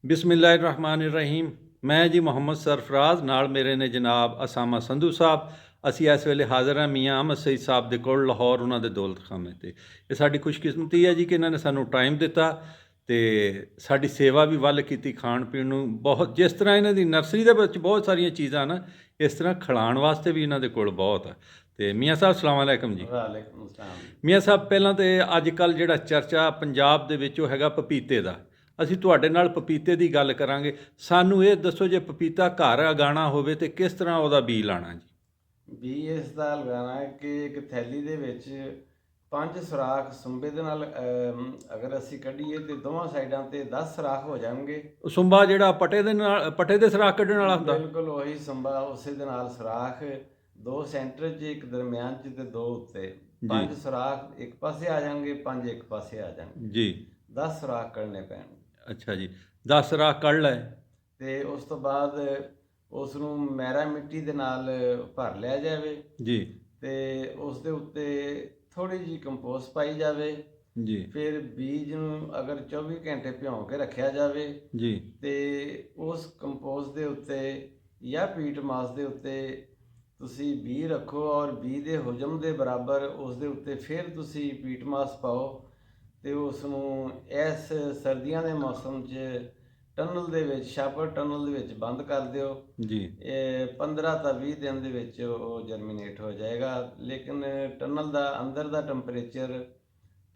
ਬਿਸਮਿਲ੍ਲਾਹਿਰਰਹਿਮਾਨਿਰਰਹੀਮ। ਮੈਂ ਜੀ ਮੁਹੰਮਦ ਸਰਫਰਾਜ਼, ਨਾਲ ਮੇਰੇ ਨੇ ਜਨਾਬ ਅਸਾਮਾ ਸੰਧੂ ਸਾਹਿਬ। ਅਸੀਂ ਇਸ ਵੇਲੇ ਹਾਜ਼ਰ ਹਾਂ ਮੀਆਂ ਅਹਿਮਦ ਸਈਦ ਸਾਹਿਬ ਦੇ ਕੋਲ ਲਾਹੌਰ, ਉਹਨਾਂ ਦੇ ਦੌਲਤਖਾਨੇ 'ਤੇ। ਇਹ ਸਾਡੀ ਖੁਸ਼ਕਿਸਮਤੀ ਹੈ ਜੀ ਕਿ ਇਹਨਾਂ ਨੇ ਸਾਨੂੰ ਟਾਈਮ ਦਿੱਤਾ ਅਤੇ ਸਾਡੀ ਸੇਵਾ ਵੀ ਵੱਲ ਕੀਤੀ। ਖਾਣ ਪੀਣ ਨੂੰ ਬਹੁਤ, ਜਿਸ ਤਰ੍ਹਾਂ ਇਹਨਾਂ ਦੀ ਨਰਸਰੀ ਦੇ ਵਿੱਚ ਬਹੁਤ ਸਾਰੀਆਂ ਚੀਜ਼ਾਂ ਨਾ, ਇਸ ਤਰ੍ਹਾਂ ਖਿਲਾਉਣ ਵਾਸਤੇ ਵੀ ਇਹਨਾਂ ਦੇ ਕੋਲ ਬਹੁਤ ਹੈ। ਅਤੇ ਮੀਆਂ ਸਾਹਿਬ ਸਲਾਮ ਅਲੈਕਮ ਜੀ। ਵਾਲੇਕੁਮ ਅਸਲਾਮ। ਮੀਆਂ ਸਾਹਿਬ, ਪਹਿਲਾਂ ਤਾਂ ਅੱਜ ਕੱਲ੍ਹ ਜਿਹੜਾ ਚਰਚਾ ਪੰਜਾਬ ਦੇ ਵਿੱਚ ਉਹ ਹੈਗਾ ਪਪੀਤੇ ਦਾ। ਅਸੀਂ ਤੁਹਾਡੇ ਨਾਲ ਪਪੀਤੇ ਦੀ ਗੱਲ ਕਰਾਂਗੇ। ਸਾਨੂੰ ਇਹ ਦੱਸੋ, ਜੇ ਪਪੀਤਾ ਘਰ ਉਗਾਉਣਾ ਹੋਵੇ ਤਾਂ ਕਿਸ ਤਰ੍ਹਾਂ ਉਹਦਾ ਬੀਜ ਲਾਣਾ ਜੀ? ਬੀ ਇਸ ਦਾ ਲਗਾਉਣਾ ਹੈ ਕਿ ਇੱਕ ਥੈਲੀ ਦੇ ਵਿੱਚ 5 ਸੁਰਾਖ ਸੁੰਬੇ ਦੇ ਨਾਲ ਅਗਰ ਅਸੀਂ ਕੱਢੀਏ ਤੇ ਦੋਵਾਂ ਸਾਈਡਾਂ ਤੇ 10 ਸੁਰਾਖ ਹੋ ਜਾਣਗੇ। ਸੁੰਬਾ ਜਿਹੜਾ ਪੱਟੇ ਦੇ ਨਾਲ, ਪੱਟੇ ਦੇ ਸੁਰਾਖ ਕੱਢਣ ਵਾਲਾ ਹੁੰਦਾ? ਬਿਲਕੁਲ ਉਹੀ ਸੁੰਬਾ, ਉਸੇ ਦੇ ਨਾਲ ਸੁਰਾਖ 2 ਸੈਂਟਰ 'ਚ, ਇੱਕ ਦਰਮਿਆਨ 'ਚ ਤੇ 2 ਉੱਤੇ। 5 ਸੁਰਾਖ ਇੱਕ ਪਾਸੇ ਆ ਜਾਣਗੇ, 5 ਇੱਕ ਪਾਸੇ ਆ ਜਾਣਗੇ ਜੀ। 10 ਸੁਰਾਖ ਕੱਢਣੇ ਪੈਣਗੇ। ਅੱਛਾ ਜੀ, 10 ਸੁਰਾਖ ਕੱਢ ਲਏ ਤੇ ਉਸ ਤੋਂ ਬਾਅਦ ਉਸ ਨੂੰ ਮੈਰਾ ਮਿੱਟੀ ਦੇ ਨਾਲ ਭਰ ਲਿਆ ਜਾਵੇ ਜੀ। ਤੇ ਉਸ ਦੇ ਉੱਤੇ ਥੋੜੀ ਜਿਹੀ ਕੰਪੋਸਟ ਪਾਈ ਜਾਵੇ ਜੀ ਫਿਰ ਬੀਜ ਨੂੰ ਅਗਰ 24 ਘੰਟੇ ਭਿਉਂ ਕੇ ਰੱਖਿਆ ਜਾਵੇ ਜੀ। ਤੇ ਉਸ ਕੰਪੋਸਟ ਦੇ ਉੱਤੇ ਜਾਂ ਪੀਟ ਮਾਸ ਦੇ ਉੱਤੇ ਤੁਸੀਂ ਬੀ ਰੱਖੋ ਔਰ ਬੀ ਦੇ ਹੁਜਮ ਦੇ ਬਰਾਬਰ ਉਸ ਦੇ ਉੱਤੇ ਫਿਰ ਤੁਸੀਂ ਪੀਟ ਮਾਸ ਪਾਓ ਤੇ ਉਸ ਨੂੰ ਇਸ ਸਰਦੀਆਂ ਦੇ ਮੌਸਮ 'ਚ ਟਨਲ ਦੇ ਵਿੱਚ, ਛਾਪਰ ਟਨਲ ਦੇ ਵਿੱਚ ਬੰਦ ਕਰ ਦਿਓ ਜੀ। 15 ਤਾਂ 20 ਦਿਨ ਦੇ ਵਿੱਚ ਉਹ ਜਰਮੀਨੇਟ ਹੋ ਜਾਏਗਾ। ਲੇਕਿਨ ਟਨਲ ਦਾ ਅੰਦਰ ਦਾ ਟੈਂਪਰੇਚਰ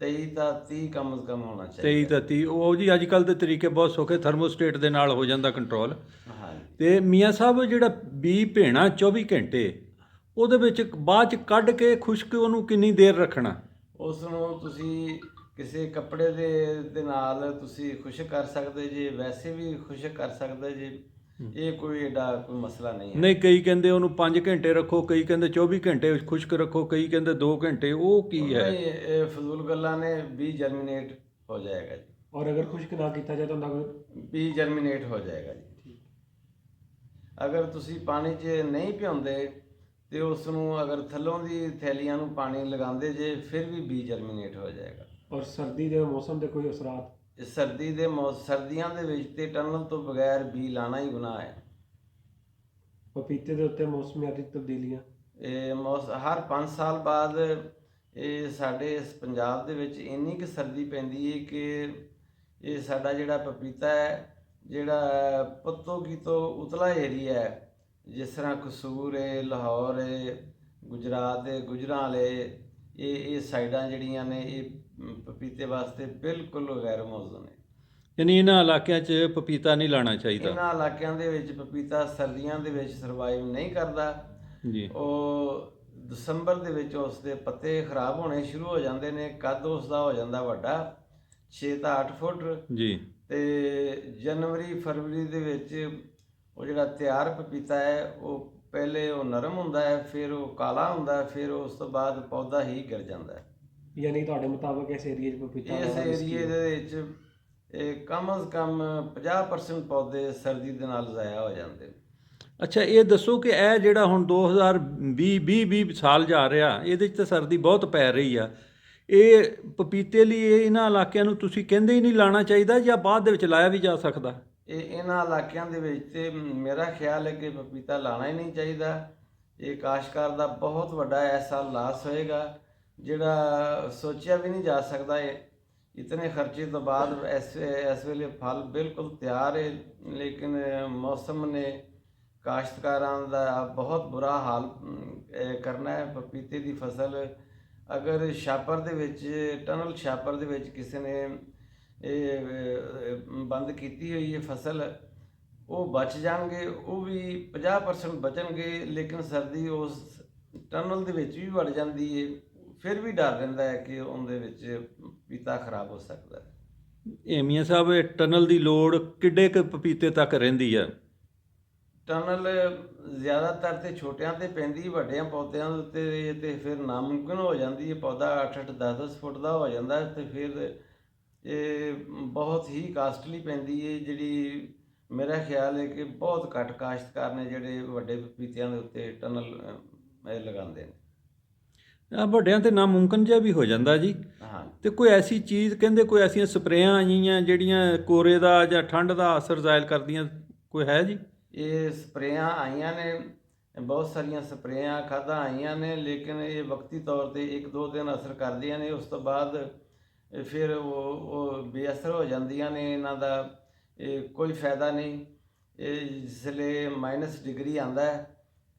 23 ਤਾਂ 30 ਕਮ ਸੇ ਕਮ ਹੋਣਾ ਚਾਹੀਦਾ। 23 ਤਾਂ 30 ਉਹ ਜੀ ਅੱਜ ਕੱਲ੍ਹ ਦੇ ਤਰੀਕੇ ਬਹੁਤ ਸੌਖੇ, ਥਰਮੋਸਟੇਟ ਦੇ ਨਾਲ ਹੋ ਜਾਂਦਾ ਕੰਟਰੋਲ। ਹਾਂਜੀ। ਤੇ ਮੀਆਂ ਸਾਹਿਬ, ਜਿਹੜਾ ਬੀ ਭੇਣਾ 24 ਘੰਟੇ, ਉਹਦੇ ਵਿੱਚ ਬਾਅਦ 'ਚ ਕੱਢ ਕੇ ਖੁਸ਼ਕ ਉਹਨੂੰ ਕਿੰਨੀ ਦੇਰ ਰੱਖਣਾ? ਉਸ ਨੂੰ ਤੁਸੀਂ ਕਿਸੇ ਕੱਪੜੇ ਦੇ ਨਾਲ ਤੁਸੀਂ ਖੁਸ਼ਕ ਕਰ ਸਕਦੇ ਜੇ, ਵੈਸੇ ਵੀ ਖੁਸ਼ਕ ਕਰ ਸਕਦੇ ਜੇ। ਇਹ ਕੋਈ ਏਡਾ ਕੋਈ ਮਸਲਾ ਨਹੀਂ ਹੈ। ਨਹੀਂ, ਕਈ ਕਹਿੰਦੇ ਉਹਨੂੰ 5 ਘੰਟੇ ਰੱਖੋ, ਕਈ ਕਹਿੰਦੇ 24 ਘੰਟੇ ਖੁਸ਼ਕ ਰੱਖੋ, ਕਈ ਕਹਿੰਦੇ 2 ਘੰਟੇ। ਉਹ ਕੀ ਹੈ? ਇਹ ਫਜ਼ੂਲ ਗੱਲਾਂ ਨੇ। ਬੀ ਜਰਮੀਨੇਟ ਹੋ ਜਾਏਗਾ ਜੀ। ਔਰ ਅਗਰ ਖੁਸ਼ਕ ਨਾ ਕੀਤਾ ਜਾਏ ਤਾਂ ਉਹਦਾ ਬੀ ਜਰਮੀਨੇਟ ਹੋ ਜਾਏਗਾ ਜੀ। ਅਗਰ ਤੁਸੀਂ ਪਾਣੀ 'ਚ ਨਹੀਂ ਭਿਉਂਦੇ ਤੇ ਉਸ ਨੂੰ ਅਗਰ ਥੱਲੋਂ ਦੀ ਥੈਲੀਆਂ ਨੂੰ ਪਾਣੀ ਲਗਾਉਂਦੇ ਜੇ, ਫਿਰ ਵੀ ਬੀ ਜਰਮੀਨੇਟ ਹੋ ਜਾਏਗਾ। ਔਰ ਸਰਦੀ ਦੇ ਮੌਸਮ ਦੇ ਕੋਈ ਅਸਰਾਤ? ਸਰਦੀਆਂ ਦੇ ਵਿੱਚ ਤੇ ਟਨਲ ਤੋਂ ਬਗੈਰ ਬੀ ਲਾਣਾ ਹੀ ਗੁਨਾਹ ਹੈ। ਪਪੀਤੇ ਦੇ ਉੱਤੇ ਮੌਸਮੀਆਤੀ ਤਬਦੀਲੀਆਂ? ਹਰ 5 ਸਾਲ ਬਾਅਦ ਇਹ ਸਾਡੇ ਇਸ ਪੰਜਾਬ ਦੇ ਵਿੱਚ ਇੰਨੀ ਕੁ ਸਰਦੀ ਪੈਂਦੀ ਹੈ ਕਿ ਇਹ ਸਾਡਾ ਜਿਹੜਾ ਪਪੀਤਾ ਹੈ, ਜਿਹੜਾ ਪੱਤੋਗੀ ਤੋਂ ਉਤਲਾ ਏਰੀਆ ਹੈ, ਜਿਸ ਤਰ੍ਹਾਂ ਕਸੂਰ ਹੈ, ਲਾਹੌਰ ਹੈ, ਗੁਜਰਾਤ ਹੈ, ਗੁਜਰਾਂਵਾਲੇ, ਇਹ ਸਾਈਡਾਂ ਜਿਹੜੀਆਂ ਨੇ, ਇਹ ਪਪੀਤੇ ਵਾਸਤੇ ਬਿਲਕੁਲ ਗੈਰ ਮੌਜ਼ੂਨ ਨੇ। ਯਾਨੀ ਇਹਨਾਂ ਇਲਾਕਿਆਂ 'ਚ ਪਪੀਤਾ ਨਹੀਂ ਲਾਣਾ ਚਾਹੀਦਾ? ਇਹਨਾਂ ਇਲਾਕਿਆਂ ਦੇ ਵਿੱਚ ਪਪੀਤਾ ਸਰਦੀਆਂ ਦੇ ਵਿੱਚ ਸਰਵਾਈਵ ਨਹੀਂ ਕਰਦਾ ਜੀ। ਉਹ ਦਸੰਬਰ ਦੇ ਵਿੱਚ ਉਸ ਦੇ ਪੱਤੇ ਖਰਾਬ ਹੋਣੇ ਸ਼ੁਰੂ ਹੋ ਜਾਂਦੇ ਨੇ। ਕੱਦ ਉਸ ਦਾ ਹੋ ਜਾਂਦਾ ਵੱਡਾ, 6 ਤਾਂ 8 ਫੁੱਟ ਜੀ। ਤੇ ਜਨਵਰੀ ਫਰਵਰੀ ਦੇ ਵਿੱਚ ਉਹ ਜਿਹੜਾ ਤਿਆਰ ਪਪੀਤਾ ਹੈ, ਉਹ ਪਹਿਲੇ ਉਹ ਨਰਮ ਹੁੰਦਾ ਹੈ, ਫਿਰ ਉਹ ਕਾਲਾ ਹੁੰਦਾ ਹੈ, ਫਿਰ ਉਸ ਤੋਂ ਬਾਅਦ ਪੌਦਾ ਹੀ ਗਿਰ ਜਾਂਦਾ ਹੈ। ਯਾਨੀ ਤੁਹਾਡੇ ਮੁਤਾਬਕ ਇਸ ਏਰੀਏ 'ਚ ਪਪੀਤਾ ਇਸ ਏਰੀਏ ਦੇ ਵਿੱਚ ਕਮ ਅਜ਼ ਕਮ 50% ਪੌਦੇ ਸਰਦੀ ਦੇ ਨਾਲ ਜ਼ਾਇਆ ਹੋ ਜਾਂਦੇ ਨੇ। ਅੱਛਾ, ਇਹ ਦੱਸੋ ਕਿ ਇਹ ਜਿਹੜਾ ਹੁਣ 2020 ਸਾਲ ਜਾ ਰਿਹਾ, ਇਹਦੇ 'ਚ ਤਾਂ ਸਰਦੀ ਬਹੁਤ ਪੈ ਰਹੀ ਆ। ਇਹ ਪਪੀਤੇ ਲਈ ਇਹਨਾਂ ਇਲਾਕਿਆਂ ਨੂੰ ਤੁਸੀਂ ਕਹਿੰਦੇ ਹੀ ਨਹੀਂ ਲਾਣਾ ਚਾਹੀਦਾ, ਜਾਂ ਬਾਅਦ ਦੇ ਵਿੱਚ ਲਾਇਆ ਵੀ ਜਾ ਸਕਦਾ? ਇਹਨਾਂ ਇਲਾਕਿਆਂ ਦੇ ਵਿੱਚ ਤੇ ਮੇਰਾ ਖਿਆਲ ਹੈ ਕਿ ਪਪੀਤਾ ਲਾਣਾ ਹੀ ਨਹੀਂ ਚਾਹੀਦਾ। ਇਹ ਕਾਸ਼ਤਕਾਰ ਦਾ ਬਹੁਤ ਵੱਡਾ ਐਸਾ ਲਾਸ ਹੋਏਗਾ ਜਿਹੜਾ ਸੋਚਿਆ ਵੀ ਨਹੀਂ ਜਾ ਸਕਦਾ। ਇਤਨੇ ਖਰਚੇ ਤੋਂ ਬਾਅਦ ਇਸ ਵੇਲੇ ਫਲ ਬਿਲਕੁਲ ਤਿਆਰ ਹੈ, ਲੇਕਿਨ ਮੌਸਮ ਨੇ ਕਾਸ਼ਤਕਾਰਾਂ ਦਾ ਬਹੁਤ ਬੁਰਾ ਹਾਲ ਕਰਨਾ ਹੈ। ਪਪੀਤੇ ਦੀ ਫਸਲ ਅਗਰ ਛਾਪਰ ਦੇ ਵਿੱਚ, ਟਨਲ ਛਾਪਰ ਦੇ ਵਿੱਚ ਕਿਸੇ ਨੇ ਇਹ ਬੰਦ ਕੀਤੀ ਹੋਈ ਹੈ ਫਸਲ, ਉਹ ਬਚ ਜਾਣਗੇ, ਉਹ ਵੀ 50% ਬਚਣਗੇ। ਲੇਕਿਨ ਸਰਦੀ ਉਸ ਟਨਲ ਦੇ ਵਿੱਚ ਵੀ ਵੜ ਜਾਂਦੀ ਹੈ, ਫਿਰ ਵੀ ਡਰ ਰਹਿੰਦਾ ਹੈ ਕਿ ਉਹਦੇ ਵਿੱਚ ਪਪੀਤਾ ਖਰਾਬ ਹੋ ਸਕਦਾ ਹੈ। ਇਹ ਮੀਆਂ ਸਾਹਿਬ, ਇਹ ਟਨਲ ਦੀ ਲੋੜ ਕਿੱਡੇ ਕੁ ਪਪੀਤੇ ਤੱਕ ਰਹਿੰਦੀ ਆ? ਟਨਲ ਜ਼ਿਆਦਾਤਰ ਤੇ ਛੋਟਿਆਂ ਤੇ ਪੈਂਦੀ, ਵੱਡਿਆਂ ਪੌਦਿਆਂ ਦੇ ਉੱਤੇ ਤੇ ਫਿਰ ਨਾਮੁਮਕਿਨ ਹੋ ਜਾਂਦੀ ਹੈ। ਪੌਦਾ 8-8 10-10 ਫੁੱਟ ਦਾ ਹੋ ਜਾਂਦਾ ਤੇ ਫਿਰ ਇਹ ਬਹੁਤ ਹੀ ਕਾਸਟਲੀ ਪੈਂਦੀ ਹੈ, ਜਿਹੜੀ ਮੇਰਾ ਖਿਆਲ ਹੈ ਕਿ ਬਹੁਤ ਘੱਟ ਕਾਸ਼ਤਕਾਰ ਨੇ ਜਿਹੜੇ ਵੱਡੇ ਪਪੀਤਿਆਂ ਦੇ ਉੱਤੇ ਟਨਲ ਲਗਾਉਂਦੇ ਨੇ। ਵੱਡਿਆਂ ਤੇ ਨਾਮੁਮਕਿਨ ਜਿਹਾ ਵੀ ਹੋ ਜਾਂਦਾ ਜੀ। ਹਾਂ ਤੇ ਕੋਈ ਐਸੀ ਚੀਜ਼ ਕਹਿੰਦੇ ਕੋਈ ਐਸੀਆਂ ਸਪਰੇਆਂ ਆਈਆਂ ਜਿਹੜੀਆਂ ਕੋਰੇ ਦਾ ਜਾਂ ਠੰਡ ਦਾ ਅਸਰ ਜ਼ਾਇਲ ਕਰਦੀਆਂ, ਕੋਈ ਹੈ ਜੀ? ਇਹ ਸਪਰੇਆਂ ਆਈਆਂ ਨੇ, ਬਹੁਤ ਸਾਰੀਆਂ ਸਪਰੇਆਂ ਖਾਦਾਂ ਆਈਆਂ ਨੇ, ਲੇਕਿਨ ਇਹ ਵਕਤੀ ਤੌਰ ਤੇ 1-2 ਦਿਨ ਅਸਰ ਕਰਦੀਆਂ ਨੇ, ਉਸ ਤੋਂ ਬਾਅਦ ਫਿਰ ਉਹ ਬੇਅਸਰ ਹੋ ਜਾਂਦੀਆਂ ਨੇ। ਇਹਨਾਂ ਦਾ ਇਹ ਕੋਈ ਫਾਇਦਾ ਨਹੀਂ। ਇਹ ਜਿਸਲੇ -ਡਿਗਰੀ ਆਂਦਾ ਹੈ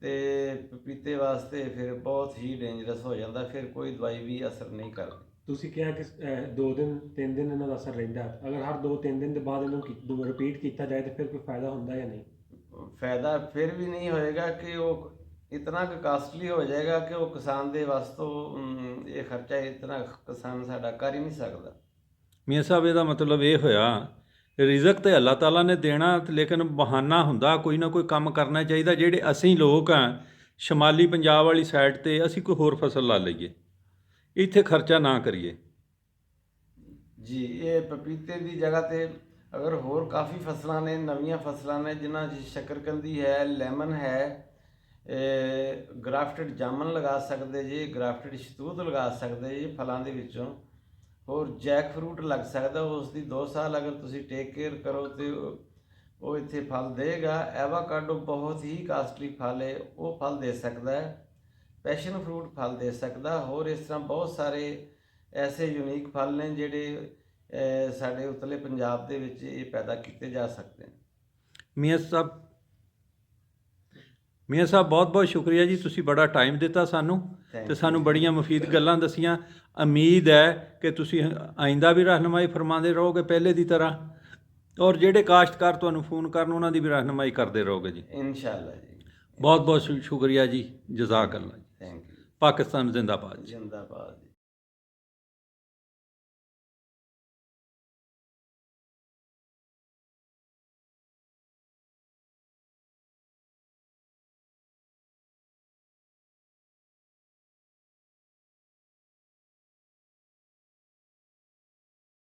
ਤੇ ਪਪੀਤੇ ਵਾਸਤੇ ਫਿਰ ਬਹੁਤ ਹੀ ਡੇਂਜਰਸ ਹੋ ਜਾਂਦਾ, ਫਿਰ ਕੋਈ ਦਵਾਈ ਵੀ ਅਸਰ ਨਹੀਂ ਕਰਦੀ। ਤੁਸੀਂ ਕਿਹਾ ਕਿ 2 ਦਿਨ 3 ਦਿਨ ਇਹਨਾਂ ਦਾ ਅਸਰ ਰਹਿੰਦਾ ਹੈ। ਅਗਰ ਹਰ 2-3 ਦਿਨ ਦੇ ਬਾਅਦ ਇਹਨੂੰ ਰਿਪੀਟ ਕੀਤਾ ਜਾਏ ਤਾਂ ਫਿਰ ਕੋਈ ਫਾਇਦਾ ਹੁੰਦਾ ਜਾਂ ਨਹੀਂ? ਫਾਇਦਾ ਫਿਰ ਵੀ ਨਹੀਂ ਹੋਏਗਾ ਕਿ ਉਹ ਇਤਨਾ ਕੁ ਕਾਸਟਲੀ ਹੋ ਜਾਏਗਾ ਕਿ ਉਹ ਕਿਸਾਨ ਦੇ ਵਾਸਤੇ ਇਹ ਖਰਚਾ ਇਤਨਾ ਕਿਸਾਨ ਸਾਡਾ ਕਰ ਹੀ ਨਹੀਂ ਸਕਦਾ। ਮੀਆਂ ਸਾਹਿਬ ਇਹਦਾ ਮਤਲਬ ਇਹ ਹੋਇਆ ਰਿਜ਼ਕ ਤੇ ਅੱਲਾਹ ਤਾਲਾ ਨੇ ਦੇਣਾ, ਲੇਕਿਨ ਬਹਾਨਾ ਹੁੰਦਾ ਕੋਈ ਨਾ ਕੋਈ ਕੰਮ ਕਰਨਾ ਚਾਹੀਦਾ। ਜਿਹੜੇ ਅਸੀਂ ਲੋਕ ਹਾਂ ਸ਼ਮਾਲੀ ਪੰਜਾਬ ਵਾਲੀ ਸਾਈਡ ਤੇ, ਅਸੀਂ ਕੋਈ ਹੋਰ ਫਸਲ ਲਾ ਲਈਏ, ਇੱਥੇ ਖਰਚਾ ਨਾ ਕਰੀਏ। ਜੀ ਇਹ ਪਪੀਤੇ ਦੀ ਜਗ੍ਹਾ ਤੇ ਅਗਰ ਹੋਰ ਕਾਫੀ ਫਸਲਾਂ ਨੇ, ਨਵੀਆਂ ਫਸਲਾਂ ਨੇ, ਜਿਨ੍ਹਾਂ 'ਚ ਸ਼ੱਕਰਕੰਦੀ ਹੈ, ਲੈਮਨ ਹੈ, ਗ੍ਰਾਫਟਡ ਜਾਮਨ ਲਗਾ ਸਕਦੇ ਜੀ, ਗ੍ਰਾਫਟਡ ਸ਼ਹਿਤੂਤ ਲਗਾ ਸਕਦੇ ਜੀ ਫਲਾਂ ਦੇ ਵਿੱਚੋਂ। ਹੋਰ ਜੈਕ ਫਰੂਟ ਲੱਗ ਸਕਦਾ, ਉਸ ਦੀ 2 ਸਾਲ ਅਗਰ ਤੁਸੀਂ ਟੇਕ ਕੇਅਰ ਕਰੋ ਤੇ ਉਹ ਇੱਥੇ ਫਲ ਦੇਗਾ। ਐਵਾਕਾਡੋ ਬਹੁਤ ਹੀ ਕਾਸਟਲੀ ਫਲ ਹੈ, ਉਹ ਫਲ ਦੇ ਸਕਦਾ ਹੈ। ਪੈਸ਼ਨ ਫਰੂਟ ਫਲ ਦੇ ਸਕਦਾ। ਹੋਰ ਇਸ ਤਰ੍ਹਾਂ ਬਹੁਤ ਸਾਰੇ ਐਸੇ ਯੂਨੀਕ ਫਲ ਨੇ ਜਿਹੜੇ ਸਾਡੇ ਉਤਲੇ ਪੰਜਾਬ ਦੇ ਵਿੱਚ ਇਹ ਪੈਦਾ ਕੀਤੇ ਜਾ ਸਕਦੇ ਨੇ। ਮੀਆਂ ਸਾਹਿਬ ਬਹੁਤ ਬਹੁਤ ਸ਼ੁਕਰੀਆ ਜੀ, ਤੁਸੀਂ ਬੜਾ ਟਾਈਮ ਦਿੱਤਾ ਸਾਨੂੰ ਤੇ ਸਾਨੂੰ ਬੜੀਆਂ ਮੁਫੀਦ ਗੱਲਾਂ ਦਸੀਆਂ। ਉਮੀਦ ਹੈ ਕਿ ਤੁਸੀਂ ਆਇੰਦਾ ਵੀ ਰਹਿਨਮਾਈ ਫਰਮਾਉਂਦੇ ਰਹੋਗੇ ਪਹਿਲੇ ਦੀ ਤਰ੍ਹਾਂ, ਔਰ ਜਿਹੜੇ ਕਾਸ਼ਤਕਾਰ ਤੁਹਾਨੂੰ ਫੋਨ ਕਰਨ ਉਹਨਾਂ ਦੀ ਵੀ ਰਹਿਨਮਾਈ ਕਰਦੇ ਰਹੋਗੇ ਜੀ। ਇਨਸ਼ਾਅੱਲਾ ਜੀ। ਬਹੁਤ ਬਹੁਤ ਸ਼ੁਕਰੀਆ ਜੀ, ਜਜ਼ਾਕ ਅੱਲਾ ਜੀ। Thank you. ਪਾਕਿਸਤਾਨ ਜ਼ਿੰਦਾਬਾਦ ਜੀ। ਜਿੰਦਾਬਾਦ।